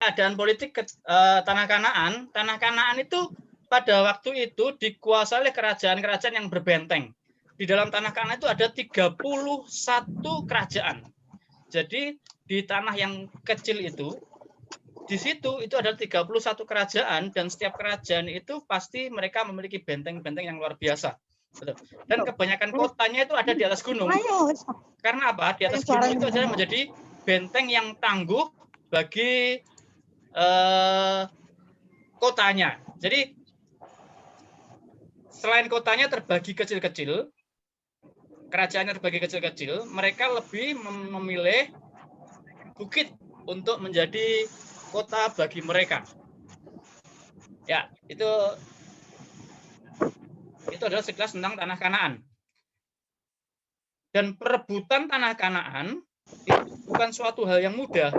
keadaan politik tanah Kanaan itu pada waktu itu dikuasai oleh kerajaan-kerajaan yang berbenteng. Di dalam tanah Kanaan itu ada 31 kerajaan. Jadi di tanah yang kecil itu, di situ itu ada 31 kerajaan, dan setiap kerajaan itu pasti mereka memiliki benteng-benteng yang luar biasa. Dan kebanyakan kotanya itu ada di atas gunung. Karena apa? Di atas gunung itu adalah menjadi benteng yang tangguh bagi kotanya. Jadi selain kotanya terbagi kecil-kecil, kerajaannya terbagi kecil-kecil, mereka lebih memilih bukit untuk menjadi kota bagi mereka. Ya, itu adalah sekilas tentang tanah Kanaan. Dan perebutan tanah Kanaan itu bukan suatu hal yang mudah.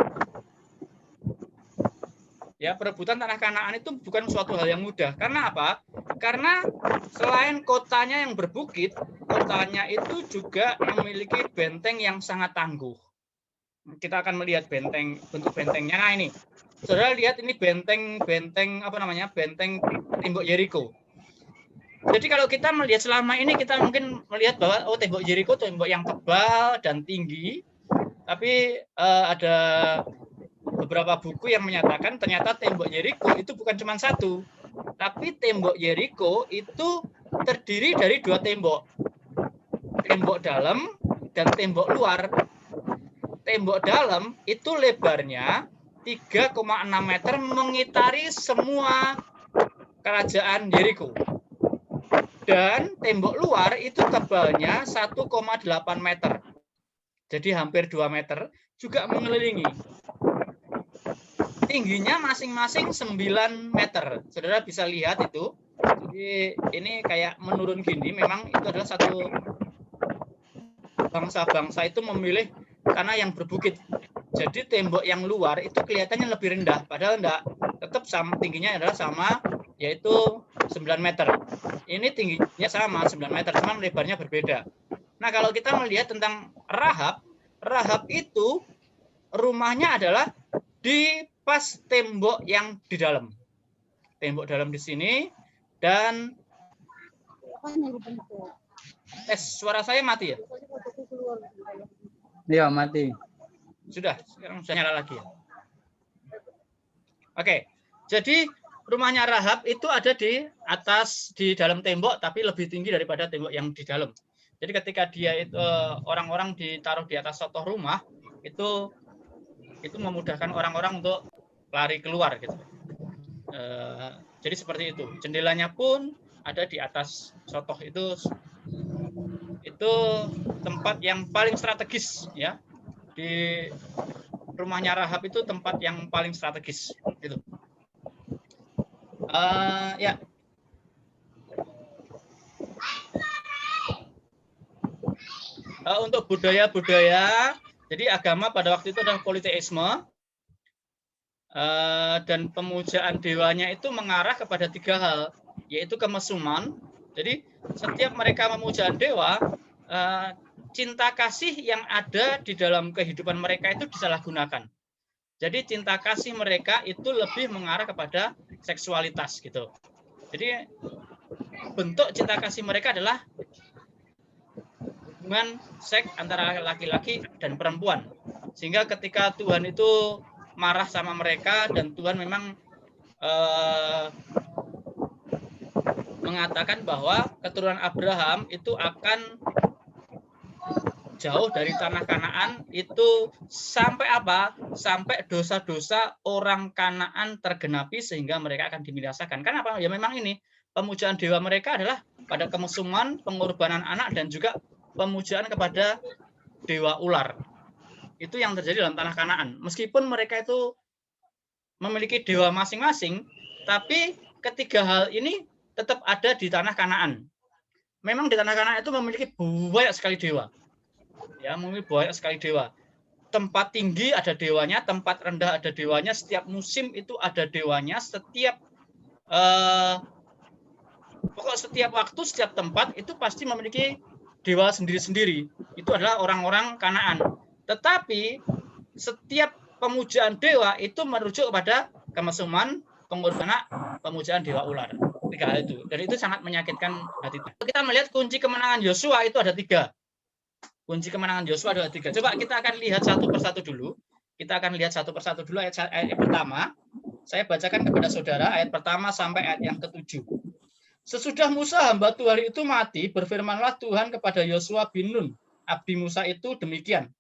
Ya, perebutan tanah Kanaan itu bukan suatu hal yang mudah. Karena apa? Karena selain kotanya yang berbukit, kotanya itu juga memiliki benteng yang sangat tangguh. Kita akan melihat bentuk bentengnya. Nah, ini. Saudara lihat ini benteng tembok Yeriko. Jadi kalau kita melihat selama ini, kita mungkin melihat bahwa tembok Yeriko tembok yang tebal dan tinggi. Tapi ada beberapa buku yang menyatakan ternyata tembok Yeriko itu bukan cuma satu, tapi tembok Yeriko itu terdiri dari 2 tembok. Tembok dalam dan tembok luar. Tembok dalam itu lebarnya 3,6 meter mengitari semua kerajaan Yeriko. Dan tembok luar itu tebalnya 1,8 meter. Jadi hampir 2 meter, juga mengelilingi. Tingginya masing-masing 9 meter. Saudara bisa lihat itu. Jadi ini kayak menurun gini. Memang itu adalah satu bangsa-bangsa itu memilih tanah yang berbukit. Jadi tembok yang luar itu kelihatannya lebih rendah. Padahal enggak. Tetap sama, tingginya adalah sama, yaitu 9 meter. Ini tingginya sama, 9 meter. Cuma lebarnya berbeda. Nah, kalau kita melihat tentang Rahab, Rahab itu rumahnya adalah di pas tembok yang di dalam. Tembok dalam di sini, dan suara saya mati ya? Iya, mati. Sudah, sekarang sudah nyala lagi ya. Oke. Jadi rumahnya Rahab itu ada di atas, di dalam tembok, tapi lebih tinggi daripada tembok yang di dalam. Jadi ketika dia itu orang-orang ditaruh di atas satoh rumah, itu memudahkan orang-orang untuk lari keluar gitu. Jadi seperti itu. Jendelanya pun ada di atas satoh itu tempat yang paling strategis ya. Di rumahnya Rahab itu tempat yang paling strategis gitu. Ya. Untuk budaya-budaya, jadi agama pada waktu itu adalah politeisme. Dan pemujaan dewanya itu mengarah kepada 3 hal, yaitu kemesuman. Jadi setiap mereka memuja dewa, cinta kasih yang ada di dalam kehidupan mereka itu disalahgunakan. Jadi cinta kasih mereka itu lebih mengarah kepada seksualitas gitu. Jadi bentuk cinta kasih mereka adalah hubungan seks antara laki-laki dan perempuan. Sehingga ketika Tuhan itu marah sama mereka, dan Tuhan memang mengatakan bahwa keturunan Abraham itu akan jauh dari tanah Kanaan, itu sampai apa? Sampai dosa-dosa orang Kanaan tergenapi sehingga mereka akan dibinasakan. Karena apa? Ya memang ini pemujaan dewa mereka adalah pada kemesuman, pengorbanan anak, dan juga pemujaan kepada dewa ular. Itu yang terjadi dalam tanah Kanaan. Meskipun mereka itu memiliki dewa masing-masing, tapi ketiga hal ini tetap ada di tanah Kanaan. Memang di tanah Kanaan itu memiliki banyak sekali dewa. Ya, memiliki banyak sekali dewa. Tempat tinggi ada dewanya, tempat rendah ada dewanya, setiap musim itu ada dewanya, setiap waktu, setiap tempat itu pasti memiliki dewa sendiri-sendiri. Itu adalah orang-orang Kanaan. Tetapi setiap pemujaan dewa itu merujuk kepada kemesuman, pengorbanan, pemujaan dewa ular. 3 hal itu. Dan itu sangat menyakitkan hati. Kita melihat kunci kemenangan Yosua itu ada 3. Kunci kemenangan Yosua ada 3. Coba kita akan lihat satu persatu dulu. Kita akan lihat satu persatu dulu ayat pertama. Saya bacakan kepada saudara ayat pertama sampai ayat yang ke-7. Sesudah Musa hamba Tuhan itu mati, berfirmanlah Tuhan kepada Yosua bin Nun, abdi Musa itu demikian.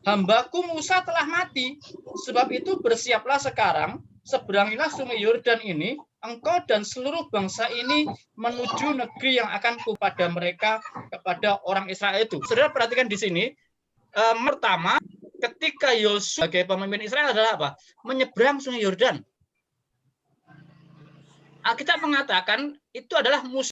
Hambaku Musa telah mati, sebab itu bersiaplah sekarang, seberangilah sungai Yordan ini, engkau dan seluruh bangsa ini menuju negeri yang akan kepada mereka, kepada orang Israel itu. Saudara perhatikan di sini, pertama, ketika Yosua sebagai pemimpin Israel adalah apa? Menyeberang sungai Yordan. Alkitab mengatakan itu adalah musim,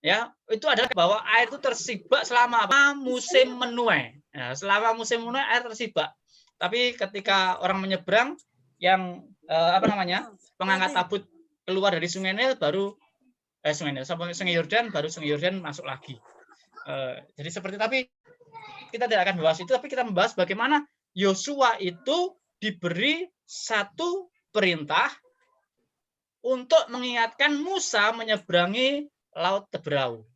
ya, itu adalah bahwa air itu tersibak selama apa? Musim menuai. Ya, selama musim menuai air tersibak. Tapi ketika orang menyeberang, yang pengangkat tabut keluar dari sungai Nil baru sungai Yordan, baru sungai Yordan masuk lagi. Jadi seperti, tapi kita tidak akan membahas itu, tapi kita membahas bagaimana Yosua itu diberi satu perintah untuk mengingatkan Musa menyeberangi Laut Teberau.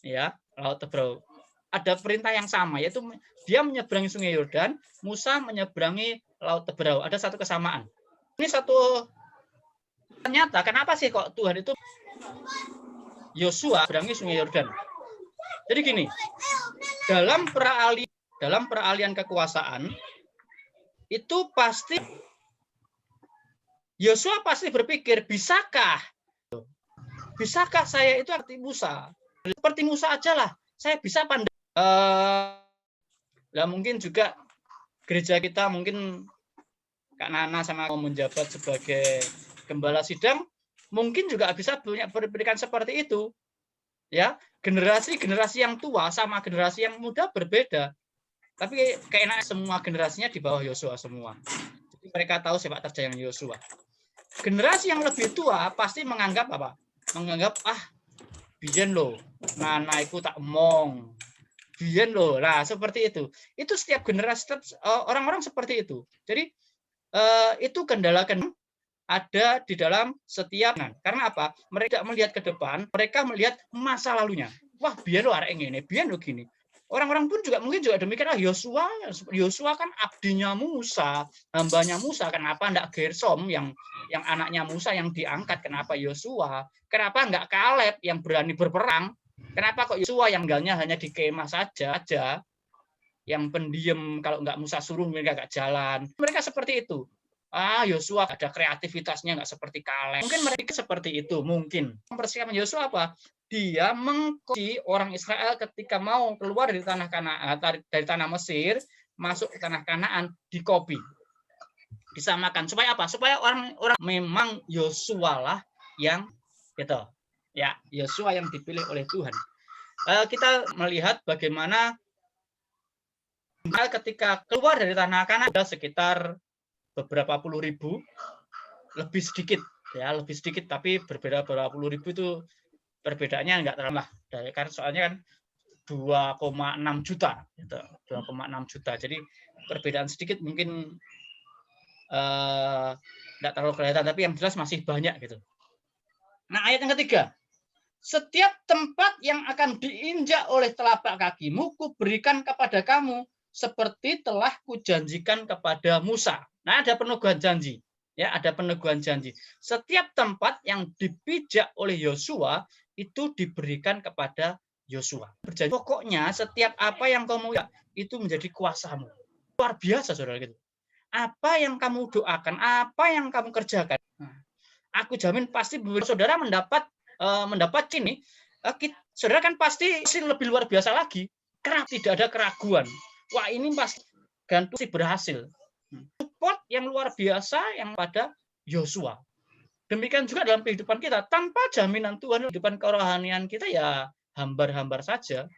Ya, Laut Teberau. Ada perintah yang sama, yaitu dia menyeberangi sungai Yordan, Musa menyeberangi Laut Teberau. Ada satu kesamaan. Ini satu ternyata kenapa sih kok Tuhan itu Yosua menyeberangi sungai Yordan? Jadi gini, dalam peralihan kekuasaan itu pasti Yosua pasti berpikir, bisakah saya itu seperti Musa? Seperti Musa aja lah, saya bisa pandai. Mungkin juga gereja kita, mungkin Kak Nana sama menjabat sebagai gembala sidang, mungkin juga bisa berikan seperti itu. Ya, generasi yang tua sama generasi yang muda berbeda. Tapi kayaknya semua generasinya di bawah Yosua semua. Jadi mereka tahu sepak terjang Yosua. Generasi yang lebih tua pasti menganggap apa? Menganggap biyen lo, Nana iku tak omong. Biyen lo. Lah, seperti itu. Itu setiap generasi orang-orang seperti itu. Jadi itu kendala ada di dalam setiap. Karena apa? Mereka melihat ke depan, mereka melihat masa lalunya. Wah, biyen lo arek ngene, biyen lo gini. Orang-orang pun juga mungkin juga demikian. Yosua kan abdinya Musa, hambanya Musa. Kenapa enggak Gersom yang anaknya Musa yang diangkat? Kenapa Yosua? Kenapa enggak Kaleb yang berani berperang? Kenapa kok Yosua yang tinggalnya hanya di kemah saja, yang pendiam, kalau enggak Musa suruh mereka enggak jalan? Mereka seperti itu. Yosua ada kreativitasnya enggak seperti Kaleb. Mungkin mereka seperti itu, mungkin. Persiapan Yosua apa? Dia mengkunci orang Israel ketika mau keluar dari tanah Kanaan, dari tanah Mesir, masuk ke tanah Kanaan, dikopi, disamakan. Supaya apa? Supaya orang memang Yosua lah yang gitu. Ya, Yosua yang dipilih oleh Tuhan. Kita melihat bagaimana ketika keluar dari tanah Kanaan ada sekitar beberapa puluh ribu, lebih sedikit, tapi berbeda beberapa puluh ribu itu. Perbedaannya enggak terlalu lah, karena soalnya kan 2,6 juta, gitu. 2,6 juta. Jadi perbedaan sedikit mungkin enggak terlalu kelihatan, tapi yang jelas masih banyak gitu. Nah, ayat yang ketiga, setiap tempat yang akan diinjak oleh telapak kakimu, kuberikan kepada kamu, seperti telah kujanjikan kepada Musa. Nah, ada peneguhan janji. Ya, ada peneguhan janji. Setiap tempat yang dipijak oleh Yosua itu diberikan kepada Yosua. Berjanji, pokoknya setiap apa yang kamu itu menjadi kuasamu. Luar biasa, saudara gitu. Apa yang kamu doakan, apa yang kamu kerjakan, aku jamin pasti saudara mendapat ini. Saudara kan pasti lebih luar biasa lagi. Karena tidak ada keraguan. Wah, ini pasti berhasil. Support yang luar biasa yang pada Yosua. Demikian juga dalam kehidupan kita, tanpa jaminan Tuhan, kehidupan kerohanian kita ya hambar-hambar saja.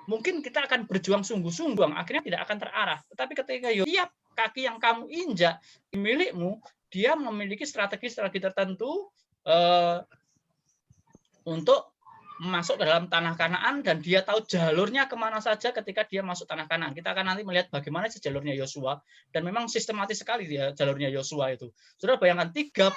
Mungkin kita akan berjuang sungguh-sungguh, akhirnya tidak akan terarah. Tetapi ketika tiap kaki yang kamu injak milikmu, dia memiliki strategi tertentu untuk masuk ke dalam tanah Kanaan dan dia tahu jalurnya kemana saja ketika dia masuk tanah Kanaan. Kita akan nanti melihat bagaimana sih jalurnya Yosua, dan memang sistematis sekali dia jalurnya Yosua itu. Saudara bayangkan 31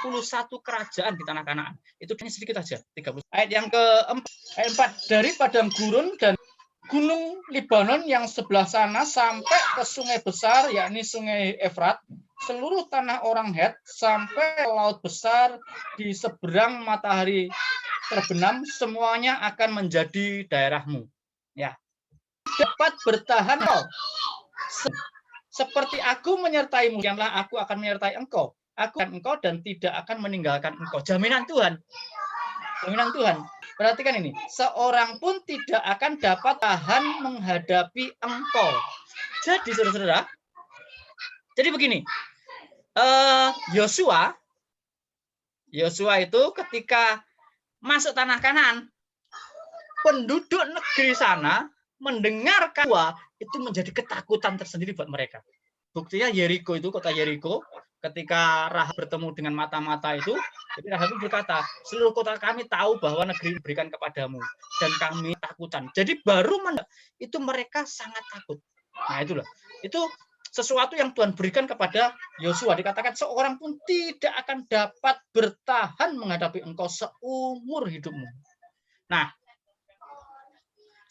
kerajaan di tanah Kanaan. Itu ini sedikit aja, 30. Ayat yang ke-4, dari padang gurun dan gunung Libanon yang sebelah sana sampai ke sungai besar, yakni sungai Efrat, seluruh tanah orang Het sampai ke laut besar di seberang matahari terbenam, semuanya akan menjadi daerahmu. Ya, dapat bertahan kau. Seperti aku menyertaimu, demikianlah aku akan menyertai engkau. Aku akan engkau dan tidak akan meninggalkan engkau. Jaminan Tuhan. Jaminan Tuhan. Perhatikan ini, seorang pun tidak akan dapat tahan menghadapi engkau. Jadi saudara-saudara, jadi begini, Yosua itu ketika masuk tanah Kanaan, penduduk negeri sana mendengarkan itu menjadi ketakutan tersendiri buat mereka. Buktinya Yeriko itu, kota Yeriko, ketika Rahab bertemu dengan mata-mata itu, jadi Rahab berkata, seluruh kota kami tahu bahwa negeri diberikan kepadamu dan kami takutan. Jadi baru itu mereka sangat takut. Nah itulah, itu sesuatu yang Tuhan berikan kepada Yosua. Dikatakan seorang pun tidak akan dapat bertahan menghadapi engkau seumur hidupmu. Nah,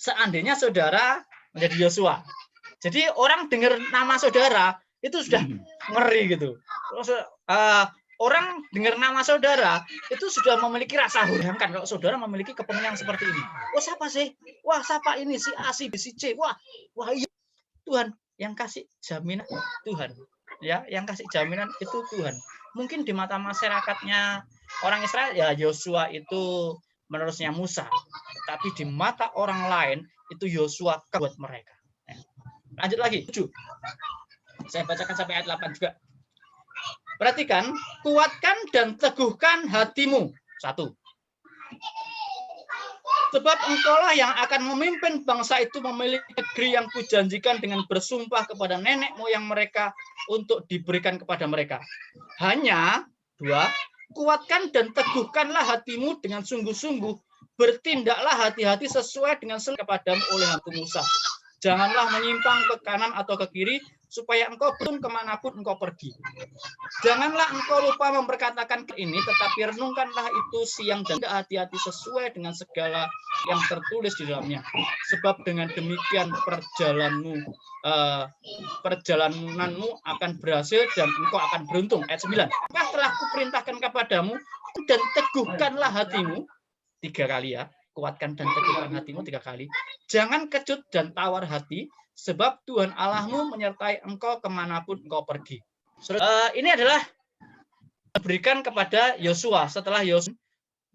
seandainya saudara menjadi Yosua, jadi orang dengar nama saudara itu sudah ngeri gitu. Orang dengar nama saudara itu sudah memiliki rasa bayangkan kalau saudara memiliki kepentingan seperti ini. Oh siapa sih? Wah siapa ini? Si A, si B, si C. Wah iya. Tuhan yang kasih jaminan Tuhan. Ya, yang kasih jaminan itu Tuhan. Mungkin di mata masyarakatnya orang Israel ya Yosua itu menerusnya Musa. Tapi di mata orang lain itu Yosua buat mereka. Lanjut lagi, 7. Saya bacakan sampai ayat 8 juga. Perhatikan, kuatkan dan teguhkan hatimu. 1. Sebab engkaulah yang akan memimpin bangsa itu memiliki negeri yang kujanjikan dengan bersumpah kepada nenek moyang mereka untuk diberikan kepada mereka. Hanya 2, kuatkan dan teguhkanlah hatimu dengan sungguh-sungguh, bertindaklah hati-hati sesuai dengan kepadamu oleh hantu Musa. Janganlah menyimpang ke kanan atau ke kiri, supaya engkau pun kemanapun engkau pergi. Janganlah engkau lupa memperkatakan ini, tetapi renungkanlah itu siang dan hati-hati sesuai dengan segala yang tertulis di dalamnya. Sebab dengan demikian perjalananmu akan berhasil dan engkau akan beruntung. Ayat 9. Maka telah kuperintahkan kepadamu dan teguhkanlah hatimu. 3 kali ya. Kuatkan dan teguhkan hatimu 3 kali. Jangan kecut dan tawar hati, sebab Tuhan Allahmu menyertai engkau kemanapun engkau pergi. Ini adalah diberikan kepada Yosua. Setelah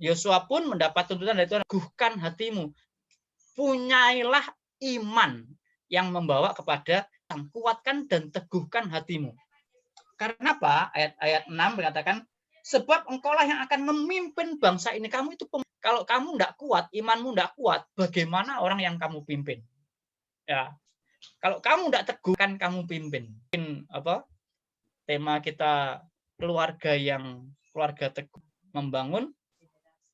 Yosua pun mendapat tuntutan dari Tuhan, teguhkan hatimu. Punyailah iman yang membawa kepada kuatkan dan teguhkan hatimu. Karena apa? Ayat 6 berkatakan, sebab engkaulah yang akan memimpin bangsa ini. Kamu itu kalau kamu tidak kuat, imanmu tidak kuat, bagaimana orang yang kamu pimpin? Ya, kalau kamu tidak teguh, kan kamu pimpin. Apa? Tema kita keluarga teguh, membangun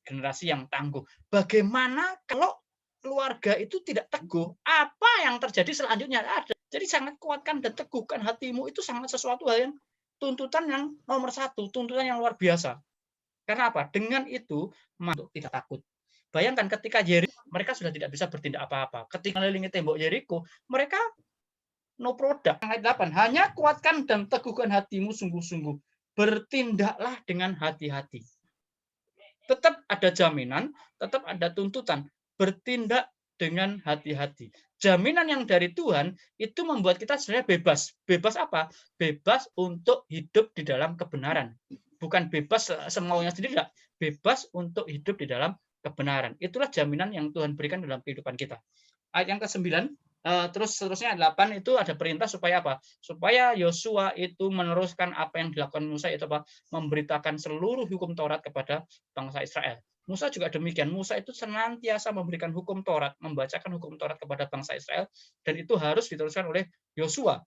generasi yang tangguh. Bagaimana kalau keluarga itu tidak teguh? Apa yang terjadi selanjutnya? Ada. Jadi sangat kuatkan dan teguhkan hatimu itu sangat sesuatu hal yang tuntutan yang nomor 1, tuntutan yang luar biasa. Karena apa? Dengan itu tidak takut. Bayangkan ketika Yeriko, mereka sudah tidak bisa bertindak apa-apa. Ketika mengelilingi tembok Yeriko, mereka no product. Ayat 8, hanya kuatkan dan teguhkan hatimu sungguh-sungguh. Bertindaklah dengan hati-hati. Tetap ada jaminan, tetap ada tuntutan. Bertindak dengan hati-hati. Jaminan yang dari Tuhan itu membuat kita sebenarnya bebas. Bebas apa? Bebas untuk hidup di dalam kebenaran. Bukan bebas semaunya sendiri, tidak. Bebas untuk hidup di dalam kebenaran. Itulah jaminan yang Tuhan berikan dalam kehidupan kita. Ayat yang ke-9, terus seterusnya 8 itu ada perintah supaya apa? Supaya Yosua itu meneruskan apa yang dilakukan Musa, itu apa? Memberitakan seluruh hukum Taurat kepada bangsa Israel. Musa juga demikian. Musa itu senantiasa memberikan hukum Taurat, membacakan hukum Taurat kepada bangsa Israel, dan itu harus diteruskan oleh Yosua.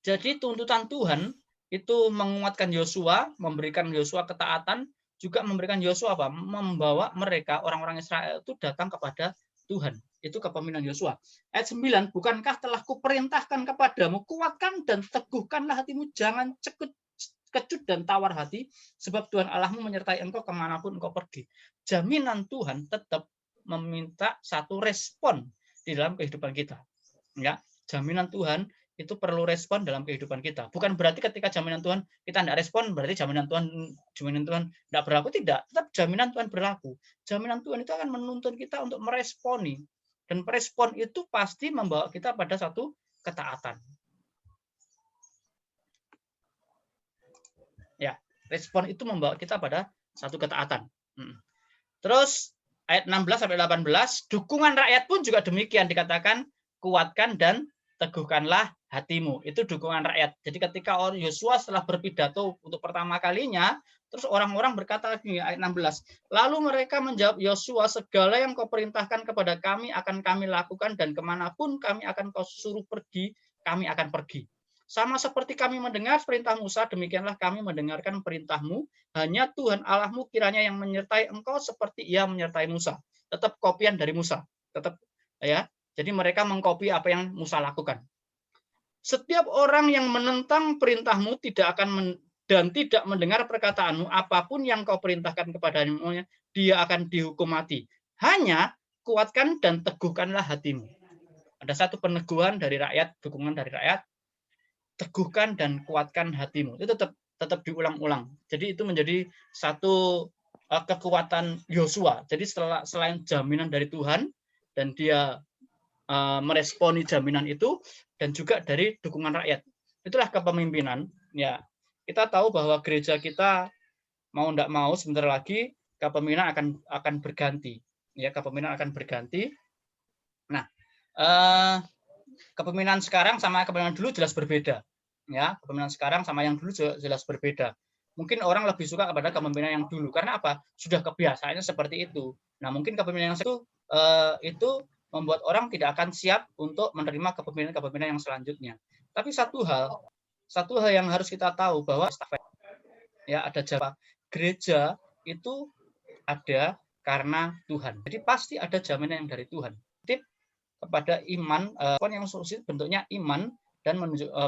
Jadi tuntutan Tuhan itu menguatkan Yosua, memberikan Yosua ketaatan, juga memberikan Yosua apa? Membawa mereka orang-orang Israel itu datang kepada Tuhan. Itu kepemimpinan Yosua. Ayat 9, bukankah telah kuperintahkan kepadamu, kuatkan dan teguhkanlah hatimu, jangan kecut dan tawar hati, sebab Tuhan Allahmu menyertai engkau kemanapun engkau pergi. Jaminan Tuhan tetap meminta satu respon di dalam kehidupan kita. Ya, jaminan Tuhan itu perlu respon dalam kehidupan kita. Bukan berarti ketika jaminan Tuhan kita tidak respon, berarti jaminan Tuhan tidak berlaku. Tidak, tetap jaminan Tuhan berlaku. Jaminan Tuhan itu akan menuntun kita untuk meresponi. Dan respon itu pasti membawa kita pada satu ketaatan. Ya, respon itu membawa kita pada satu ketaatan. Terus ayat 16 sampai 18, dukungan rakyat pun juga demikian dikatakan, kuatkan dan teguhkanlah hatimu. Itu dukungan rakyat. Jadi ketika Yosua setelah berpidato untuk pertama kalinya, terus orang-orang berkata lagi, ayat 16, lalu mereka menjawab Yosua, segala yang kau perintahkan kepada kami akan kami lakukan, dan kemanapun kami akan kau suruh pergi, kami akan pergi. Sama seperti kami mendengar perintah Musa, demikianlah kami mendengarkan perintahmu. Hanya Tuhan Allahmu kiranya yang menyertai engkau seperti ia menyertai Musa. Tetap kopian dari Musa. Tetap, ya. Jadi mereka mengkopi apa yang Musa lakukan. Setiap orang yang menentang perintahmu tidak akan dan tidak mendengar perkataanmu, apapun yang kau perintahkan kepadanya, dia akan dihukum mati. Hanya kuatkan dan teguhkanlah hatimu. Ada satu peneguhan dari rakyat, dukungan dari rakyat, teguhkan dan kuatkan hatimu. Itu tetap diulang-ulang. Jadi itu menjadi satu kekuatan Yosua. Jadi selain jaminan dari Tuhan dan dia meresponi jaminan itu, dan juga dari dukungan rakyat. Itulah kepemimpinan. Ya, kita tahu bahwa gereja kita mau tidak mau sebentar lagi kepemimpinan akan berganti. Ya, kepemimpinan akan berganti. Nah, kepemimpinan sekarang sama kepemimpinan dulu jelas berbeda. Ya, kepemimpinan sekarang sama yang dulu jelas berbeda. Mungkin orang lebih suka kepada kepemimpinan yang dulu karena apa? Sudah kebiasaannya seperti itu. Nah, mungkin kepemimpinan yang itu membuat orang tidak akan siap untuk menerima kepemimpinan yang selanjutnya. Tapi satu hal yang harus kita tahu bahwa ya ada jawab gereja itu ada karena Tuhan. Jadi pasti ada jaminan yang dari Tuhan. Tip kepada iman, yang bentuknya iman dan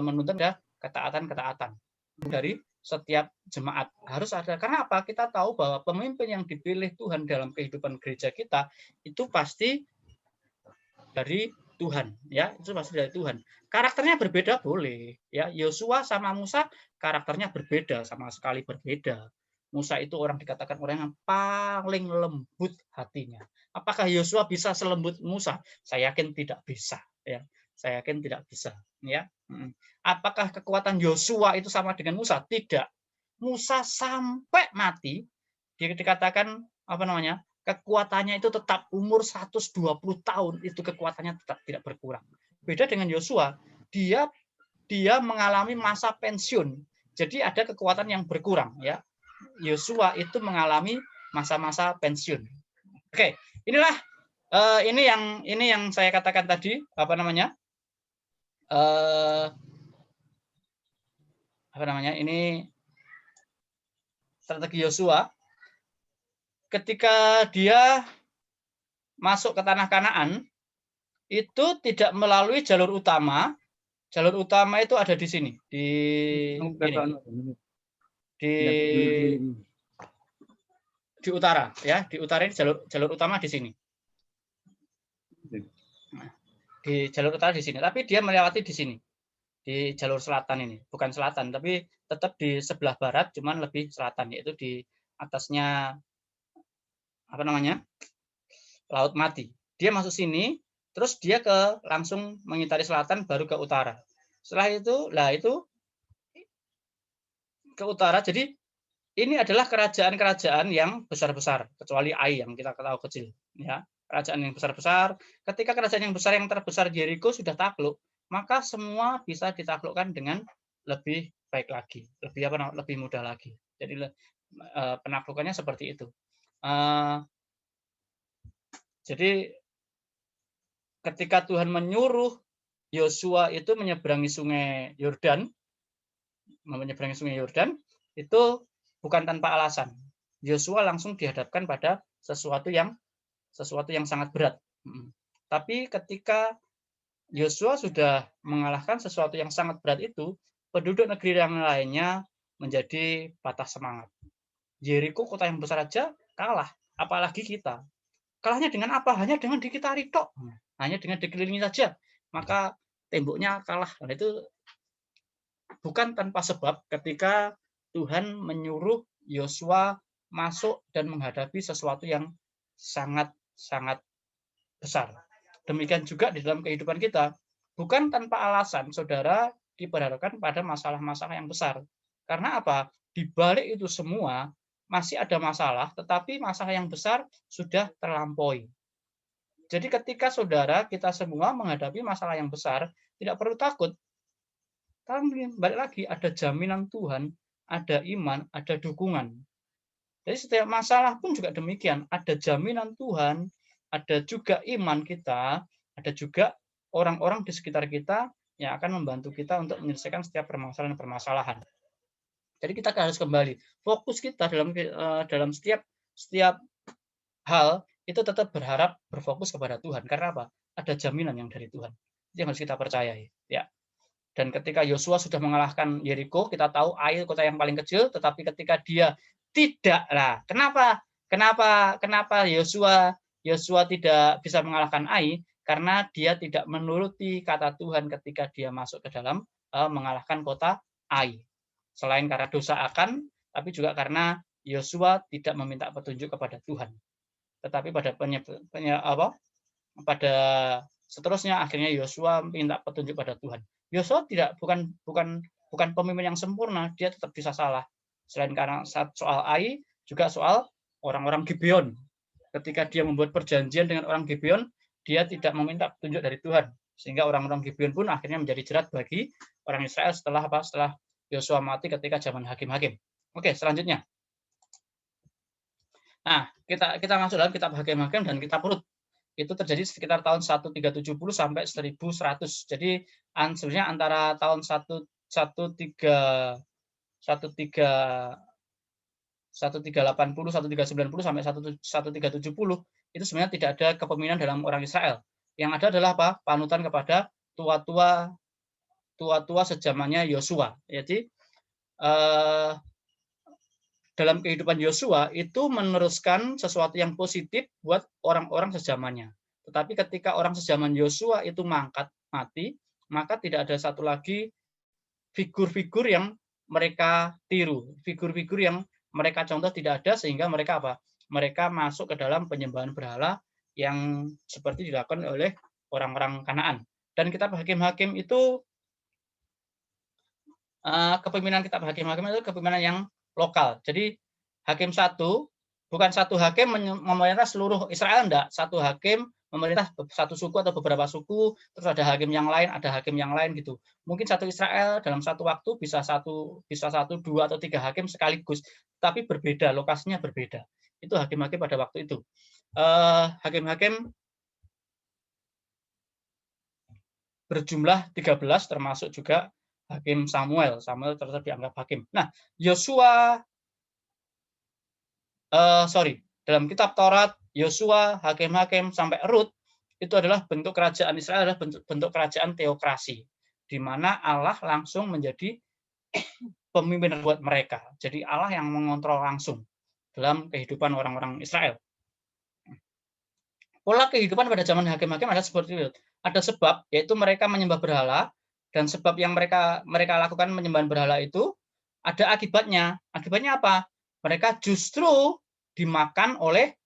menuntut ada ketaatan dari setiap jemaat harus ada. Karena apa? Kita tahu bahwa pemimpin yang dipilih Tuhan dalam kehidupan gereja kita itu pasti dari Tuhan, ya, itu pasti dari Tuhan. Karakternya berbeda boleh, ya. Yosua sama Musa karakternya berbeda, sama sekali berbeda. Musa itu orang dikatakan orang yang paling lembut hatinya. Apakah Yosua bisa selembut Musa? Saya yakin tidak bisa, ya. Saya yakin tidak bisa, ya. Apakah kekuatan Yosua itu sama dengan Musa? Tidak. Musa sampai mati dikatakan apa namanya? Kekuatannya itu tetap umur 120 tahun, itu kekuatannya tetap tidak berkurang. Beda dengan Yosua, dia mengalami masa pensiun. Jadi ada kekuatan yang berkurang, ya. Yosua itu mengalami masa-masa pensiun. Oke, inilah ini yang saya katakan tadi, apa namanya? Ini strategi Yosua. Ketika dia masuk ke tanah Kanaan, itu tidak melalui jalur utama. Jalur utama itu ada di sini, di utara, ya, di utara ini jalur utama di sini. Nah, di jalur utara di sini, tapi dia melewati di sini, di jalur selatan ini, bukan selatan, tapi tetap di sebelah barat, cuman lebih selatan, yaitu di atasnya apa namanya? Laut Mati. Dia masuk sini, terus dia langsung mengitari selatan, baru ke utara. Setelah itu, ke utara. Jadi ini adalah kerajaan-kerajaan yang besar-besar, kecuali Ai yang kita tahu kecil. Ya, kerajaan yang besar-besar. Ketika kerajaan yang besar, yang terbesar Jericho sudah takluk, maka semua bisa ditaklukkan dengan lebih baik lagi, lebih mudah lagi. Jadi penaklukannya seperti itu. Jadi ketika Tuhan menyuruh Yosua itu menyeberangi sungai Yordan, itu bukan tanpa alasan. Yosua langsung dihadapkan pada sesuatu yang sangat berat. Tapi ketika Yosua sudah mengalahkan sesuatu yang sangat berat itu, penduduk negeri yang lainnya menjadi patah semangat. Yeriko, kota yang besar aja kalah, apalagi kita. Kalahnya dengan apa? Hanya dengan dikitari tok. Hanya dengan dikelilingi saja. Maka temboknya kalah. Nah, itu bukan tanpa sebab ketika Tuhan menyuruh Yosua masuk dan menghadapi sesuatu yang sangat-sangat besar. Demikian juga di dalam kehidupan kita. Bukan tanpa alasan saudara diperhadapkan pada masalah-masalah yang besar. Karena apa? Di balik itu semua masih ada masalah, tetapi masalah yang besar sudah terlampaui. Jadi ketika saudara kita semua menghadapi masalah yang besar, tidak perlu takut. Tapi balik lagi, ada jaminan Tuhan, ada iman, ada dukungan. Jadi setiap masalah pun juga demikian, ada jaminan Tuhan, ada juga iman kita, ada juga orang-orang di sekitar kita yang akan membantu kita untuk menyelesaikan setiap permasalahan-permasalahan. Jadi kita harus kembali fokus kita dalam setiap hal itu tetap berfokus kepada Tuhan. Karena apa? Ada jaminan yang dari Tuhan. Itu yang harus kita percayai. Ya. Dan ketika Yosua sudah mengalahkan Yeriko, kita tahu Ai kota yang paling kecil, tetapi ketika dia tidaklah. Kenapa Yosua tidak bisa mengalahkan Ai? Karena dia tidak menuruti kata Tuhan ketika dia masuk ke dalam mengalahkan kota Ai. Selain karena dosa akan, tapi juga karena Yosua tidak meminta petunjuk kepada Tuhan. Tetapi pada seterusnya akhirnya Yosua minta petunjuk pada Tuhan. Yosua bukan pemimpin yang sempurna, dia tetap bisa salah. Selain karena soal Ai, juga soal orang-orang Gibeon. Ketika dia membuat perjanjian dengan orang Gibeon, dia tidak meminta petunjuk dari Tuhan, sehingga orang-orang Gibeon pun akhirnya menjadi jerat bagi orang Israel setelah Yosua mati ketika zaman hakim-hakim. Oke, selanjutnya. Nah, kita masuk dalam kitab Hakim-Hakim dan kitab Rut. Itu terjadi sekitar tahun 1370 sampai 1100. Jadi sebenarnya antara tahun 1380, 1390 sampai 1370 itu sebenarnya tidak ada kepemimpinan dalam orang Israel. Yang ada adalah apa? Panutan kepada tua-tua sejamannya Yosua. Jadi dalam kehidupan Yosua itu meneruskan sesuatu yang positif buat orang-orang sejamannya. Tetapi ketika orang sejaman Yosua itu mati, maka tidak ada satu lagi figur-figur yang mereka tiru, figur-figur yang mereka contoh tidak ada, sehingga mereka apa? Mereka masuk ke dalam penyembahan berhala yang seperti dilakukan oleh orang-orang Kanaan. Dan kitab Hakim-Hakim itu kepemimpinan kitab Hakim-Hakim itu kepemimpinan yang lokal. Jadi hakim bukan satu hakim memerintah seluruh Israel, enggak. Satu hakim memerintah satu suku atau beberapa suku, terus ada hakim yang lain gitu. Mungkin satu Israel dalam satu waktu bisa satu, dua atau tiga hakim sekaligus, tapi berbeda, lokasinya berbeda. Itu hakim-hakim pada waktu itu. Hakim-hakim berjumlah 13 termasuk juga hakim Samuel tetap dianggap hakim. Nah, Yosua dalam kitab Taurat, Yosua, Hakim-Hakim sampai Rut itu adalah bentuk kerajaan Israel, adalah bentuk kerajaan teokrasi, di mana Allah langsung menjadi pemimpin buat mereka. Jadi Allah yang mengontrol langsung dalam kehidupan orang-orang Israel. Pola kehidupan pada zaman Hakim-Hakim ada seperti itu. Ada sebab, yaitu mereka menyembah berhala, dan sebab yang mereka lakukan menyembah berhala itu ada akibatnya. Akibatnya apa? Mereka justru dimakan oleh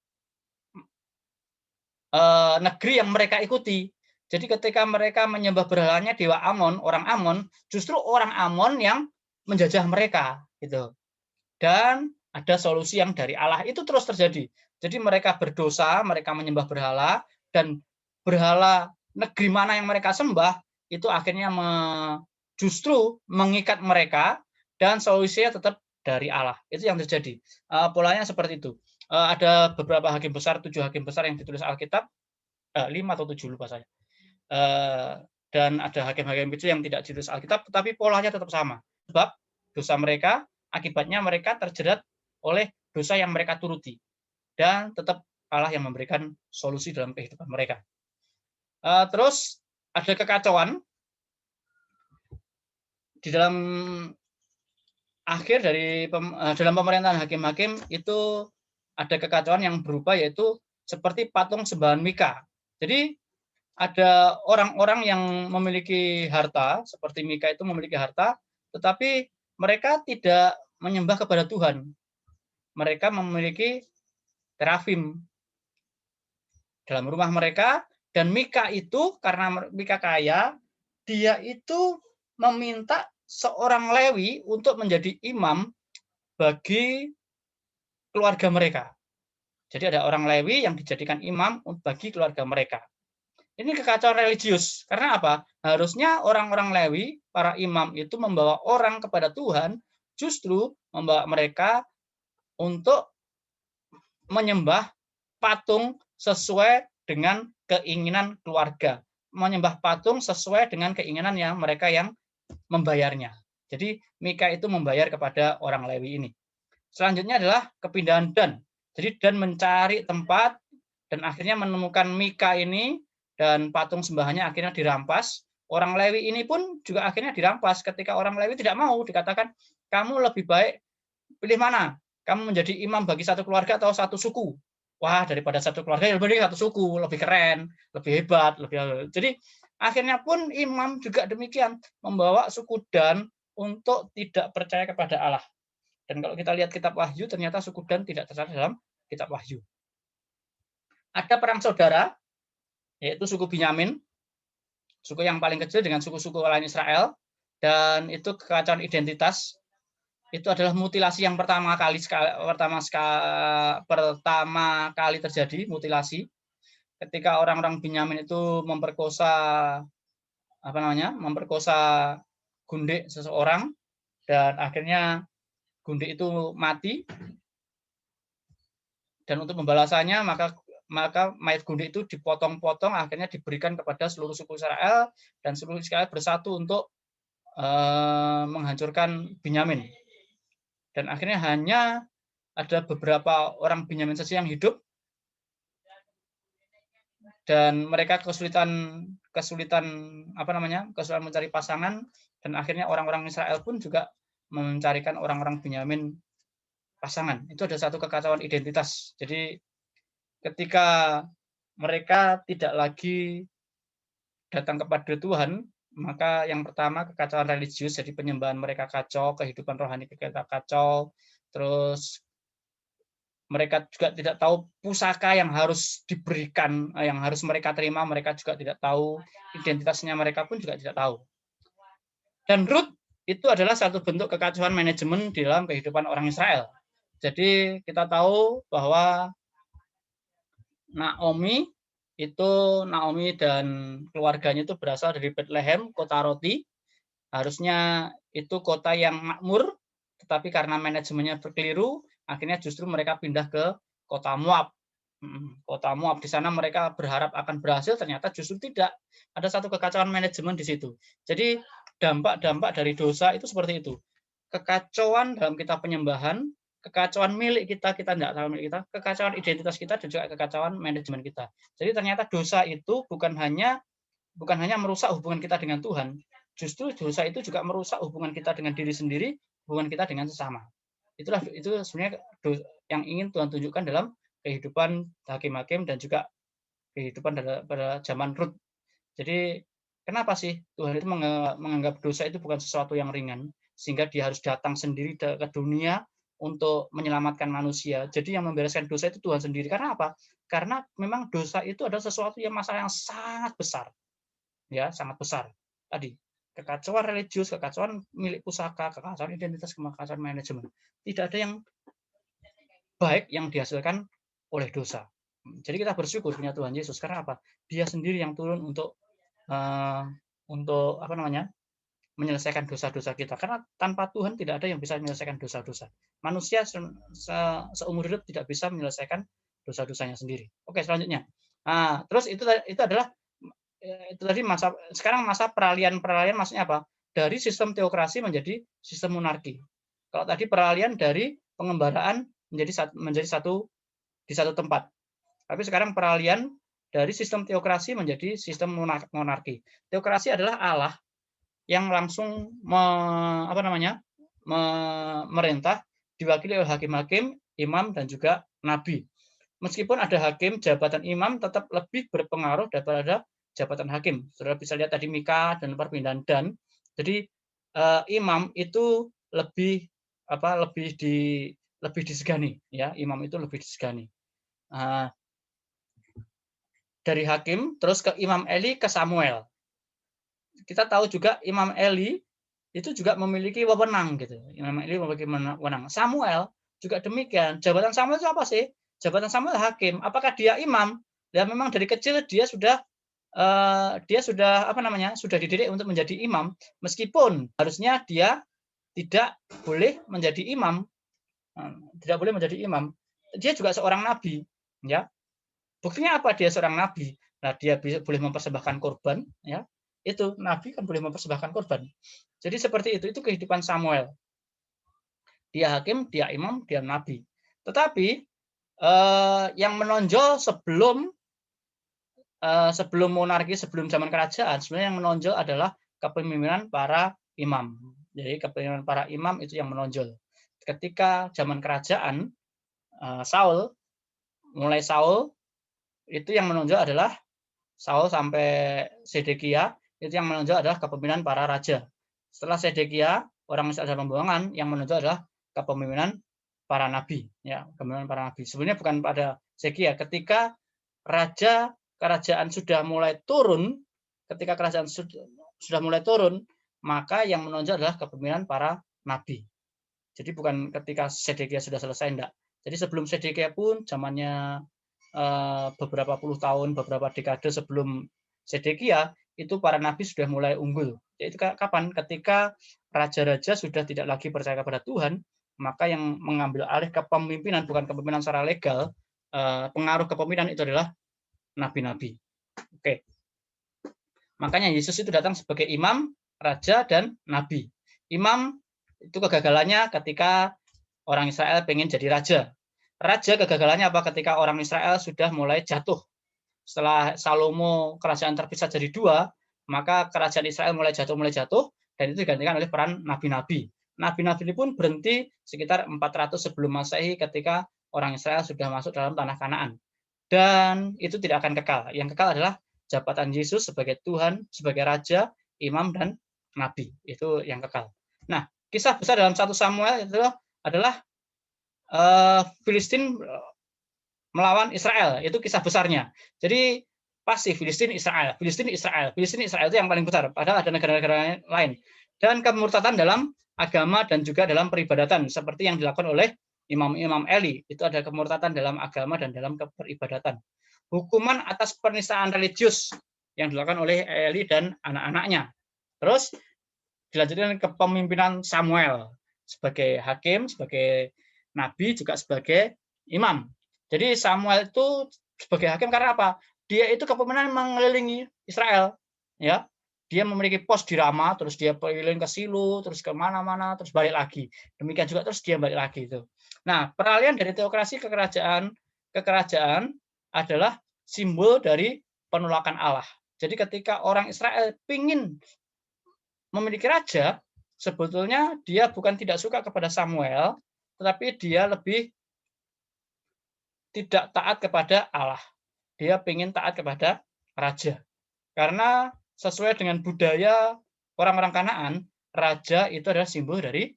negeri yang mereka ikuti. Jadi ketika mereka menyembah berhalanya dewa Amon, orang Amon, justru orang Amon yang menjajah mereka, gitu. Dan ada solusi yang dari Allah, itu terus terjadi. Jadi mereka berdosa, mereka menyembah berhala, dan berhala negeri mana yang mereka sembah itu akhirnya justru mengikat mereka, dan solusinya tetap dari Allah. Itu yang terjadi. Polanya seperti itu. Ada beberapa hakim besar, 7 hakim besar yang ditulis Alkitab, 5 atau 7 lupa saya. Dan ada hakim-hakim kecil yang tidak ditulis Alkitab, tetapi polanya tetap sama. Sebab dosa mereka, akibatnya mereka terjerat oleh dosa yang mereka turuti. Dan tetap Allah yang memberikan solusi dalam kehidupan mereka. Terus ada kekacauan di dalam akhir dari dalam pemerintahan hakim-hakim itu ada kekacauan yang berupa yaitu seperti patung sembahan Mika. Jadi ada orang-orang yang memiliki harta, seperti Mika itu memiliki harta, tetapi mereka tidak menyembah kepada Tuhan. Mereka memiliki terafim dalam rumah mereka, dan Mika itu karena Mika kaya, dia itu meminta seorang Lewi untuk menjadi imam bagi keluarga mereka. Jadi ada orang Lewi yang dijadikan imam bagi keluarga mereka. Ini kekacauan religius. Karena apa? Harusnya orang-orang Lewi, para imam itu membawa orang kepada Tuhan, justru membawa mereka untuk menyembah patung sesuai dengan keinginan keluarga. Menyembah patung sesuai dengan keinginan yang mereka yang membayarnya. Jadi Mika itu membayar kepada orang Lewi ini. Selanjutnya adalah kepindahan Dan. Jadi Dan mencari tempat dan akhirnya menemukan Mika ini, dan patung sembahannya akhirnya dirampas. Orang Lewi ini pun juga akhirnya dirampas. Ketika orang Lewi tidak mau, dikatakan, kamu lebih baik pilih mana? Kamu menjadi imam bagi satu keluarga atau satu suku? Wah, daripada satu keluarga, ya lebih satu suku, lebih keren, lebih hebat, lebih. Jadi akhirnya pun imam juga demikian, membawa suku Dan untuk tidak percaya kepada Allah. Dan kalau kita lihat kitab Wahyu, ternyata suku Dan tidak tercatat dalam kitab Wahyu. Ada perang saudara, yaitu suku Binyamin, suku yang paling kecil dengan suku-suku lain Israel, dan itu kekacauan identitas. Itu adalah mutilasi yang pertama kali terjadi, mutilasi ketika orang-orang Binyamin itu memperkosa gundik seseorang, dan akhirnya gundik itu mati, dan untuk membalasannya maka mayat gundik itu dipotong-potong, akhirnya diberikan kepada seluruh suku Israel, dan seluruh Israel bersatu untuk menghancurkan Binyamin. Dan akhirnya hanya ada beberapa orang Binyamin saja yang hidup, dan mereka kesulitan mencari pasangan, dan akhirnya orang-orang Israel pun juga mencarikan orang-orang Binyamin pasangan. Itu ada satu kekacauan identitas. Jadi ketika mereka tidak lagi datang kepada Tuhan, maka yang pertama kekacauan religius, jadi penyembahan mereka kacau, kehidupan rohani kita kacau, terus mereka juga tidak tahu pusaka yang harus diberikan, yang harus mereka terima, mereka juga tidak tahu, identitasnya mereka pun juga tidak tahu. Dan Rut itu adalah satu bentuk kekacauan manajemen di dalam kehidupan orang Israel. Jadi kita tahu bahwa Naomi dan keluarganya itu berasal dari Bethlehem, kota roti. Harusnya itu kota yang makmur, tetapi karena manajemennya berkeliru, akhirnya justru mereka pindah ke kota Moab. Kota Moab, di sana mereka berharap akan berhasil, ternyata justru tidak. Ada satu kekacauan manajemen di situ. Jadi dampak-dampak dari dosa itu seperti itu. Kekacauan dalam kita penyembahan, kekacauan milik kita tidak tahu milik kita, kekacauan identitas kita, dan juga kekacauan manajemen kita. Jadi ternyata dosa itu bukan hanya merusak hubungan kita dengan Tuhan, justru dosa itu juga merusak hubungan kita dengan diri sendiri, hubungan kita dengan sesama. Itu sebenarnya yang ingin Tuhan tunjukkan dalam kehidupan hakim-hakim dan juga kehidupan pada zaman Rut. Jadi kenapa sih Tuhan itu menganggap dosa itu bukan sesuatu yang ringan, sehingga dia harus datang sendiri ke dunia untuk menyelamatkan manusia. Jadi yang membereskan dosa itu Tuhan sendiri. Karena apa? Karena memang dosa itu adalah sesuatu masalah yang sangat besar. Ya, sangat besar. Tadi, kekacauan religius, kekacauan milik pusaka, kekacauan identitas, kekacauan manajemen. Tidak ada yang baik yang dihasilkan oleh dosa. Jadi kita bersyukur punya Tuhan Yesus. Karena apa? Dia sendiri yang turun untuk menyelesaikan dosa-dosa kita. Karena tanpa Tuhan tidak ada yang bisa menyelesaikan dosa-dosa. Manusia seumur hidup tidak bisa menyelesaikan dosa-dosanya sendiri. Oke, selanjutnya. Nah, terus itu adalah tadi sekarang masa peralihan maksudnya apa? Dari sistem teokrasi menjadi sistem monarki. Kalau tadi peralihan dari pengembaraan menjadi satu di satu tempat. Tapi sekarang peralihan dari sistem teokrasi menjadi sistem monarki. Teokrasi adalah Allah yang langsung merintah, diwakili oleh hakim-hakim, imam, dan juga nabi. Meskipun ada hakim, jabatan imam tetap lebih berpengaruh daripada jabatan hakim. Saudara bisa lihat tadi Mika dan perpindahan dan. Jadi imam itu lebih disegani, ya. Imam itu lebih disegani. Dari hakim terus ke Imam Eli ke Samuel. Kita tahu juga Imam Eli itu juga memiliki wewenang gitu. Imam Eli memiliki wewenang. Samuel juga demikian. Jabatan Samuel itu apa sih? Jabatan Samuel hakim. Apakah dia imam? Ya memang dari kecil dia sudah sudah dididik untuk menjadi imam, meskipun harusnya dia tidak boleh menjadi imam. Tidak boleh menjadi imam. Dia juga seorang nabi, ya. Buktinya apa dia seorang nabi? Nah, dia boleh mempersembahkan korban, ya. Itu nabi kan boleh mempersembahkan korban. Jadi seperti itu kehidupan Samuel. Dia hakim, dia imam, dia nabi. Tetapi yang menonjol sebelum monarki, sebelum zaman kerajaan, sebenarnya yang menonjol adalah kepemimpinan para imam. Jadi kepemimpinan para imam itu yang menonjol. Ketika zaman kerajaan mulai Saul itu yang menonjol adalah Saul sampai Sedekia, itu yang menonjol adalah kepemimpinan para raja. Setelah Sedekia, orang Israel dalam pembuangan, yang menonjol adalah kepemimpinan para nabi, ya, kepemimpinan para nabi. Sebenarnya bukan pada Sedekia, ketika kerajaan sudah mulai turun, maka yang menonjol adalah kepemimpinan para nabi. Jadi bukan ketika Sedekia sudah selesai, enggak. Jadi sebelum Sedekia pun zamannya beberapa puluh tahun, beberapa dekade sebelum Sedekia, itu para nabi sudah mulai unggul. Yaitu kapan? Ketika raja-raja sudah tidak lagi percaya kepada Tuhan, maka yang mengambil alih kepemimpinan, bukan kepemimpinan secara legal, pengaruh kepemimpinan itu adalah nabi-nabi. Oke. Makanya Yesus itu datang sebagai imam, raja, dan nabi. Imam itu kegagalannya ketika orang Israel pengen jadi raja. Raja kegagalannya apa? Ketika orang Israel sudah mulai jatuh. Setelah Salomo kerajaan terpisah jadi dua, maka kerajaan Israel mulai jatuh, dan itu digantikan oleh peran nabi-nabi. Nabi-nabi ini pun berhenti sekitar 400 sebelum Masehi ketika orang Israel sudah masuk dalam tanah Kanaan. Dan itu tidak akan kekal. Yang kekal adalah jabatan Yesus sebagai Tuhan, sebagai Raja, Imam, dan Nabi. Itu yang kekal. Nah, kisah besar dalam 1 Samuel itu adalah Filistin melawan Israel, itu kisah besarnya. Jadi pasti Filistin Israel itu yang paling besar. Padahal ada negara-negara lain. Dan kemurtadan dalam agama dan juga dalam peribadatan, seperti yang dilakukan oleh imam-imam Eli. Itu ada kemurtadan dalam agama dan dalam peribadatan. Hukuman atas penistaan religius yang dilakukan oleh Eli dan anak-anaknya. Terus dilanjutkan kepemimpinan Samuel sebagai hakim, sebagai nabi, juga sebagai imam. Jadi Samuel itu sebagai hakim karena apa? Dia itu kepemimpinan mengelilingi Israel, ya. Dia memiliki pos di Rama, terus dia keliling ke Silo, terus ke mana-mana, terus balik lagi. Demikian juga terus dia balik lagi itu. Nah, peralihan dari teokrasi ke kerajaan adalah simbol dari penolakan Allah. Jadi ketika orang Israel ingin memiliki raja, sebetulnya dia bukan tidak suka kepada Samuel, tetapi dia lebih tidak taat kepada Allah. Dia ingin taat kepada raja. Karena sesuai dengan budaya orang-orang Kanaan, raja itu adalah simbol dari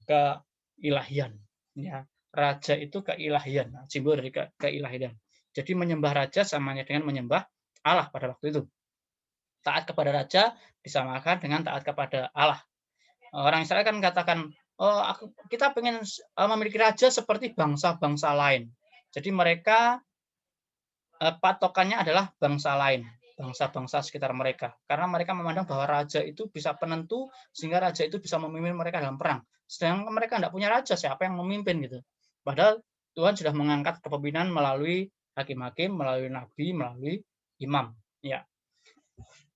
keilahian. Ya, raja itu keilahian, simbol dari keilahian. Jadi menyembah raja samanya dengan menyembah Allah pada waktu itu. Taat kepada raja disamakan dengan taat kepada Allah. Orang Israel kan katakan, kita pengen memiliki raja seperti bangsa-bangsa lain. Jadi mereka patokannya adalah bangsa lain, bangsa-bangsa sekitar mereka. Karena mereka memandang bahwa raja itu bisa penentu, sehingga raja itu bisa memimpin mereka dalam perang. Sedangkan mereka tidak punya raja, siapa yang memimpin gitu. Padahal Tuhan sudah mengangkat kepemimpinan melalui hakim-hakim, melalui nabi, melalui imam. Ya.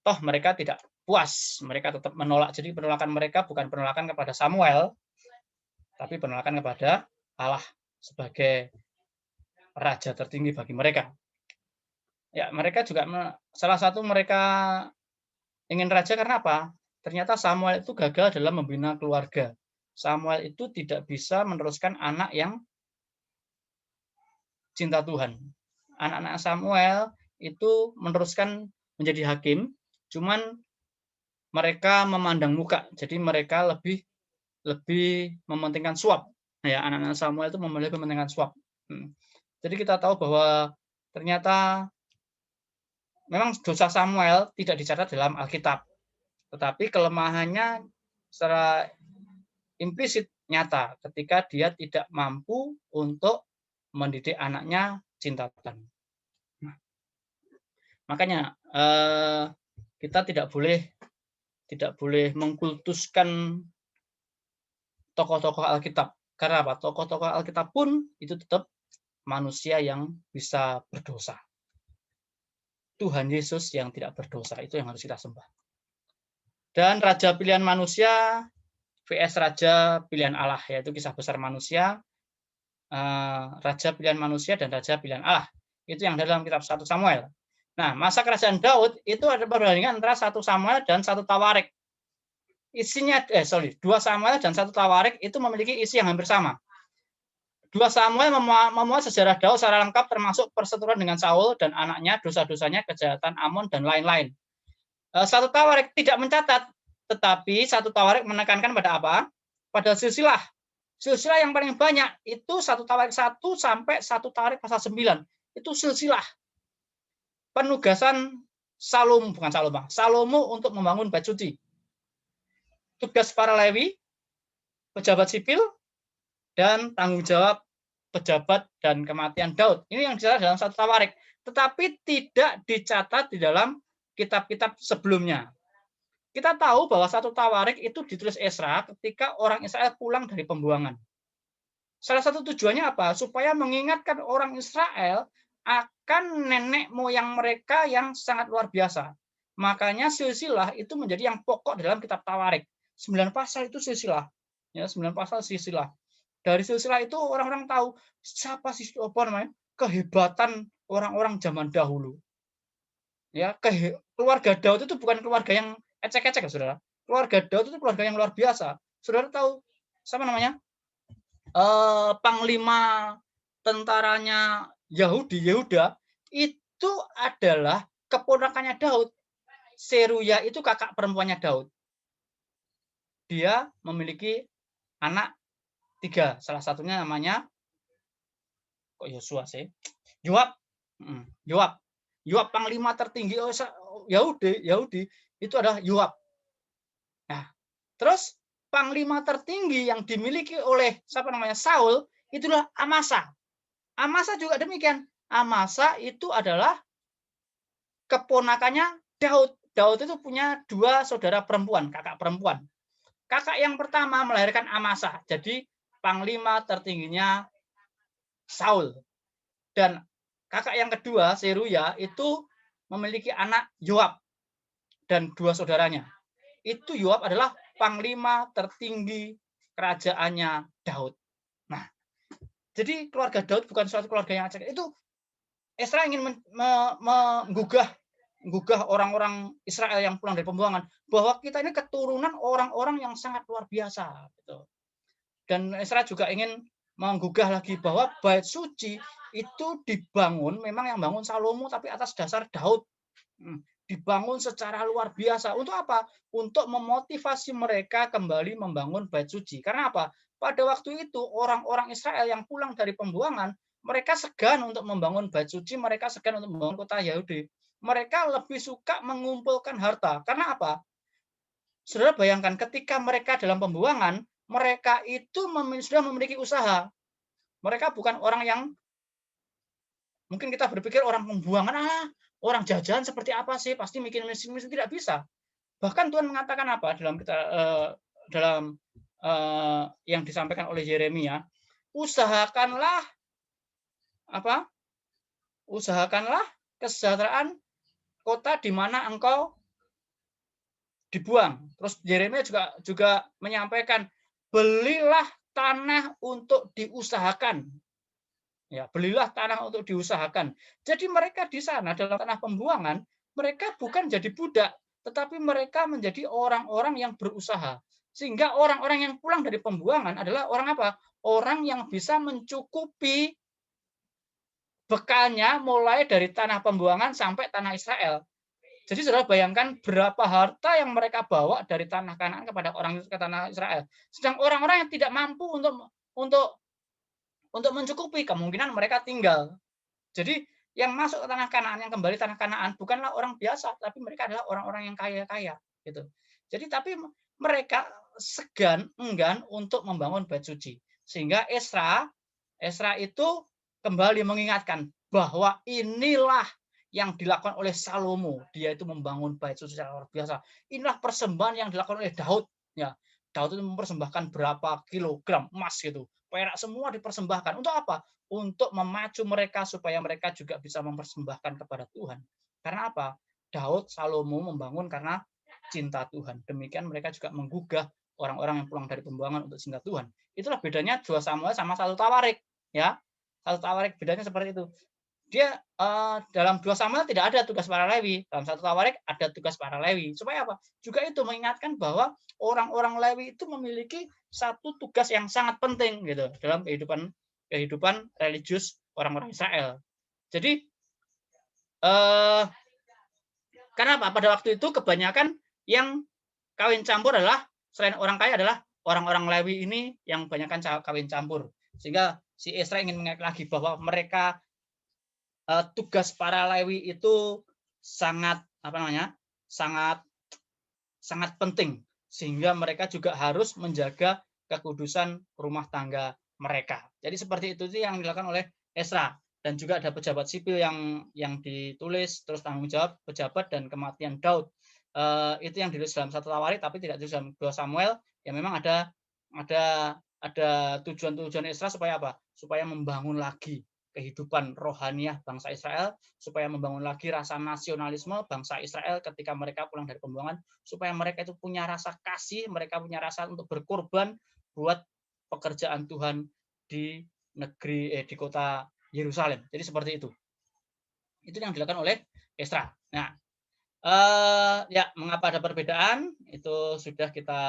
Toh mereka tidak puas, mereka tetap menolak. Jadi penolakan mereka bukan penolakan kepada Samuel, tapi penolakan kepada Allah. sebagai raja tertinggi bagi mereka. Ya, mereka juga salah satu mereka ingin raja karena apa? Ternyata Samuel itu gagal dalam membina keluarga. Samuel itu tidak bisa meneruskan anak yang cinta Tuhan. Anak-anak Samuel itu meneruskan menjadi hakim, cuman mereka memandang muka. Jadi mereka lebih mementingkan suap. Ya, anak-anak Samuel itu memilih mementingkan suap. Jadi kita tahu bahwa ternyata memang dosa Samuel tidak dicatat dalam Alkitab, tetapi kelemahannya secara implisit nyata ketika dia tidak mampu untuk mendidik anaknya cinta Tuhan. Makanya kita tidak boleh mengkultuskan tokoh-tokoh Alkitab. Karena apa? Tokoh-tokoh Alkitab pun itu tetap manusia yang bisa berdosa. Tuhan Yesus yang tidak berdosa, itu yang harus kita sembah. Dan raja pilihan manusia vs raja pilihan Allah, yaitu kisah besar manusia, raja pilihan manusia dan raja pilihan Allah. Itu yang dalam kitab 1 Samuel. Nah, masa kerajaan Daud itu ada perbandingan antara 1 Samuel dan 1 Tawarik. Isinya 2 Samuel dan 1 Tawarik itu memiliki isi yang hampir sama. 2 Samuel memuat sejarah Daud secara lengkap termasuk perseteruan dengan Saul dan anaknya, dosa-dosanya, kejahatan Amon, dan lain-lain. 1 Tawarik tidak mencatat, tetapi 1 Tawarik menekankan pada apa? Pada silsilah. Silsilah yang paling banyak itu 1 Tawarik 1 sampai 1 Tawarik pasal 9. Itu silsilah. Penugasan Salomo untuk membangun bait suci. Tugas para Lewi, pejabat sipil, dan tanggung jawab pejabat dan kematian Daud. Ini yang dicatat dalam 1 Tawarik, tetapi tidak dicatat di dalam kitab-kitab sebelumnya. Kita tahu bahwa 1 Tawarik itu ditulis Esra ketika orang Israel pulang dari pembuangan. Salah satu tujuannya apa? Supaya mengingatkan orang Israel akan nenek moyang mereka yang sangat luar biasa. Makanya silsilah itu menjadi yang pokok dalam kitab Tawarik. 9 pasal itu silsilah. Ya, 9 pasal silsilah. Dari silsilah itu orang-orang tahu siapa sih kehebatan orang-orang zaman dahulu. Ya, keluarga Daud itu bukan keluarga yang ecek-ecek, Saudara. Keluarga Daud itu keluarga yang luar biasa. Saudara tahu siapa namanya? Panglima tentaranya Yehuda itu adalah keponakannya Daud. Seruya itu kakak perempuannya Daud. Dia memiliki anak 3, salah satunya namanya kok Yosua sih? Yoab. Yoab panglima tertinggi Yahudi itu adalah Yoab. Nah, terus panglima tertinggi yang dimiliki oleh Saul itulah Amasa. Amasa juga demikian. Amasa itu adalah keponakannya Daud. Daud itu punya 2 saudara perempuan, kakak perempuan. Kakak yang pertama melahirkan Amasa, jadi panglima tertingginya Saul. Dan kakak yang kedua, Seruya, itu memiliki anak Yoab dan 2 saudaranya. Itu Yoab adalah panglima tertinggi kerajaannya Daud. Nah, jadi keluarga Daud bukan suatu keluarga yang acak. Itu Esra ingin menggugah orang-orang Israel yang pulang dari pembuangan bahwa kita ini keturunan orang-orang yang sangat luar biasa. Gitu. Dan Esra juga ingin menggugah lagi bahwa bait suci itu dibangun, memang yang bangun Salomo tapi atas dasar Daud. Dibangun secara luar biasa. Untuk apa? Untuk memotivasi mereka kembali membangun bait suci. Karena apa? Pada waktu itu orang-orang Israel yang pulang dari pembuangan, mereka segan untuk membangun bait suci, mereka segan untuk membangun kota Yahudi. Mereka lebih suka mengumpulkan harta. Karena apa? Saudara bayangkan ketika mereka dalam pembuangan, mereka itu sudah memiliki usaha. Mereka bukan orang yang mungkin kita berpikir orang pembuangan, orang jajahan seperti apa sih? Pasti mikir tidak bisa. Bahkan Tuhan mengatakan apa dalam yang disampaikan oleh Yeremia, usahakanlah kesejahteraan kota di mana engkau dibuang. Terus Yeremia juga menyampaikan, belilah tanah untuk diusahakan. Ya, belilah tanah untuk diusahakan. Jadi mereka di sana dalam tanah pembuangan, mereka bukan jadi budak, tetapi mereka menjadi orang-orang yang berusaha. Sehingga orang-orang yang pulang dari pembuangan adalah orang apa? Orang yang bisa mencukupi bekalnya mulai dari tanah pembuangan sampai tanah Israel. Jadi saudara bayangkan berapa harta yang mereka bawa dari tanah Kanaan kepada orang ke tanah Israel. Sedang orang-orang yang tidak mampu untuk mencukupi, kemungkinan mereka tinggal. Jadi yang masuk ke tanah Kanaan, yang kembali tanah Kanaan bukanlah orang biasa, tapi mereka adalah orang-orang yang kaya-kaya, gitu. Jadi tapi mereka enggan untuk membangun bait suci. Sehingga Esra itu kembali mengingatkan bahwa inilah yang dilakukan oleh Salomo. Dia itu membangun bait suci secara luar biasa. Inilah persembahan yang dilakukan oleh Daud. Ya, Daud itu mempersembahkan berapa kilogram emas gitu. Perak semua dipersembahkan. Untuk apa? Untuk memacu mereka supaya mereka juga bisa mempersembahkan kepada Tuhan. Karena apa? Daud, Salomo membangun karena cinta Tuhan. Demikian mereka juga menggugah orang-orang yang pulang dari pembuangan untuk cinta Tuhan. Itulah bedanya 2 Samuel sama 1 Tawarik, ya. 1 Tawarik bedanya seperti itu. Dia dalam 2 Samuel tidak ada tugas para Lewi, dalam 1 Tawarik ada tugas para Lewi. Supaya apa? Juga itu mengingatkan bahwa orang-orang Lewi itu memiliki satu tugas yang sangat penting gitu dalam kehidupan religius orang-orang Israel. Jadi karena apa? Pada waktu itu kebanyakan yang kawin campur adalah selain orang kaya adalah orang-orang Lewi ini yang kebanyakan kawin campur. Sehingga si Esra ingin mengingat lagi bahwa mereka tugas para Lewi itu sangat sangat penting, sehingga mereka juga harus menjaga kekudusan rumah tangga mereka. Jadi seperti itu yang dilakukan oleh Esra, dan juga ada pejabat sipil yang ditulis, terus tanggung jawab pejabat dan kematian Daud. Itu yang ditulis dalam 1 Tawarik tapi tidak ditulis dalam 2 Samuel. Ya memang ada tujuan-tujuan Esra supaya apa? Supaya membangun lagi kehidupan rohaniah bangsa Israel, supaya membangun lagi rasa nasionalisme bangsa Israel ketika mereka pulang dari pembuangan, supaya mereka itu punya rasa kasih, mereka punya rasa untuk berkorban buat pekerjaan Tuhan di di kota Yerusalem. Jadi seperti itu. Itu yang dilakukan oleh Esra. Nah, ya mengapa ada perbedaan itu sudah kita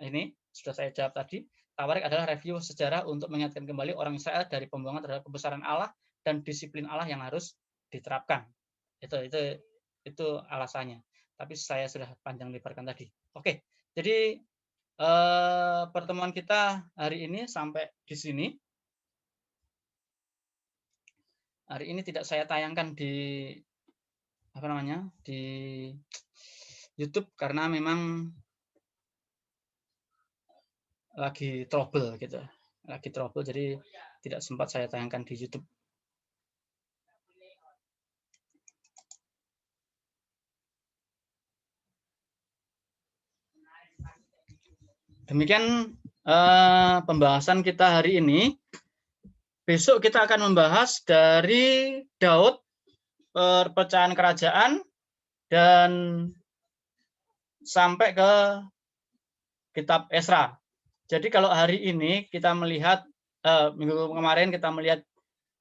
ini sudah saya jawab tadi. Tawarik adalah review sejarah untuk mengingatkan kembali orang Israel dari pembuangan terhadap kebesaran Allah dan disiplin Allah yang harus diterapkan. Itu alasannya. Tapi saya sudah panjang lebarkan tadi. Oke, jadi pertemuan kita hari ini sampai di sini. Hari ini tidak saya tayangkan di di YouTube karena memang lagi trouble gitu. Lagi trouble jadi tidak sempat saya tayangkan di YouTube. Demikian pembahasan kita hari ini. Besok kita akan membahas dari Daud, perpecahan kerajaan, dan sampai ke kitab Esra. Jadi kalau hari ini kita melihat, minggu kemarin kita melihat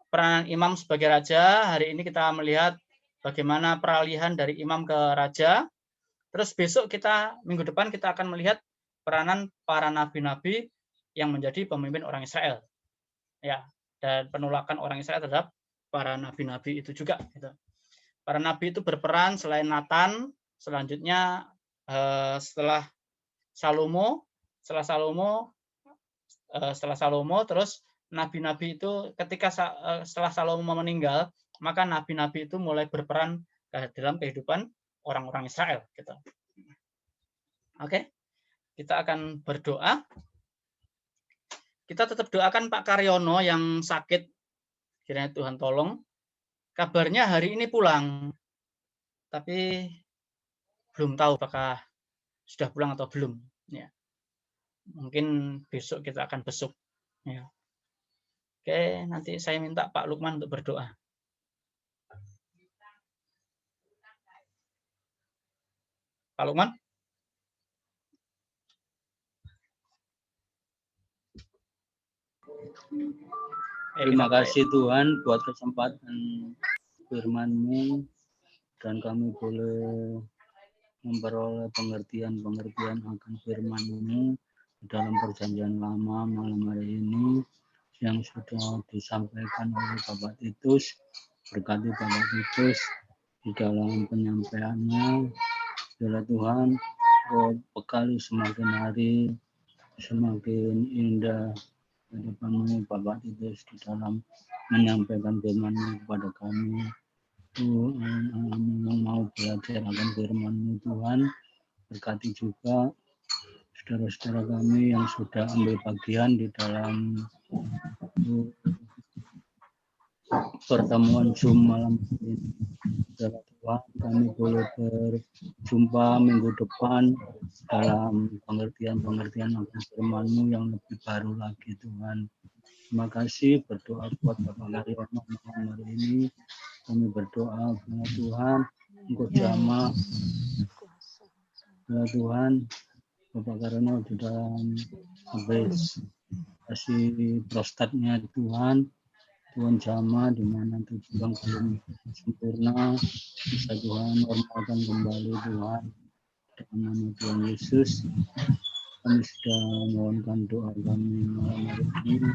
peranan imam sebagai raja, hari ini kita melihat bagaimana peralihan dari imam ke raja. Terus besok minggu depan kita akan melihat peranan para nabi-nabi yang menjadi pemimpin orang Israel. Ya, dan penolakan orang Israel terhadap para nabi-nabi itu juga. Gitu. Para nabi itu berperan selain Nathan, selanjutnya setelah Salomo, terus nabi-nabi itu ketika setelah Salomo meninggal, maka nabi-nabi itu mulai berperan dalam kehidupan orang-orang Israel. Gitu. Oke, kita akan berdoa. Kita tetap doakan Pak Karyono yang sakit, kiranya Tuhan tolong. Kabarnya hari ini pulang, tapi belum tahu apakah sudah pulang atau belum. Ya. Mungkin besok kita akan besuk. Ya. Oke, nanti saya minta Pak Lukman untuk berdoa. Pak Lukman? Terima kasih Tuhan buat kesempatan firman-Mu dan kami boleh memperoleh pengertian-pengertian akan firman-Mu dalam perjanjian lama malam hari ini yang sudah disampaikan oleh Bapak Titus. Berkati Bapak Titus di dalam penyampaiannya. Biarlah Tuhan, bekali semakin hari semakin indah hadapan-Mu Bapak Titus di dalam menyampaikan firman-Mu kepada kami. Tuhan yang mau belajar akan firman-Mu Tuhan, berkati juga saudara-saudara kami yang sudah ambil bagian di dalam pertemuan Zoom malam ini. Tuhan, kami boleh berjumpa minggu depan dalam pengertian-pengertian akan firman-Mu yang lebih baru lagi Tuhan. Terima kasih, berdoa buat Bapak Karyono malam hari ini. Kami berdoa kepada Tuhan, Engkau jamah kepada Tuhan, Bapak Karyono di dalam habis kasih prostatnya Tuhan, Tuhan jamah di mana tujuan belum sempurna, bisa Tuhan normalkan kembali Tuhan. Dalam nama Tuhan Yesus, kami sudah mohonkan doa kami malam hari ini.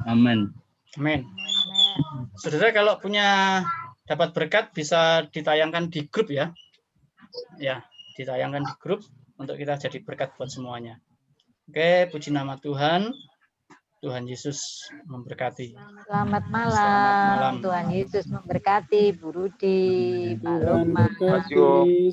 Amin. Amin. Saudara kalau punya dapat berkat bisa ditayangkan di grup ya. Ya, ditayangkan di grup untuk kita jadi berkat buat semuanya. Oke, puji nama Tuhan. Tuhan Yesus memberkati. Selamat malam. Selamat malam. Tuhan Yesus memberkati Bu Rudi, Pak Lukman. Terima kasih.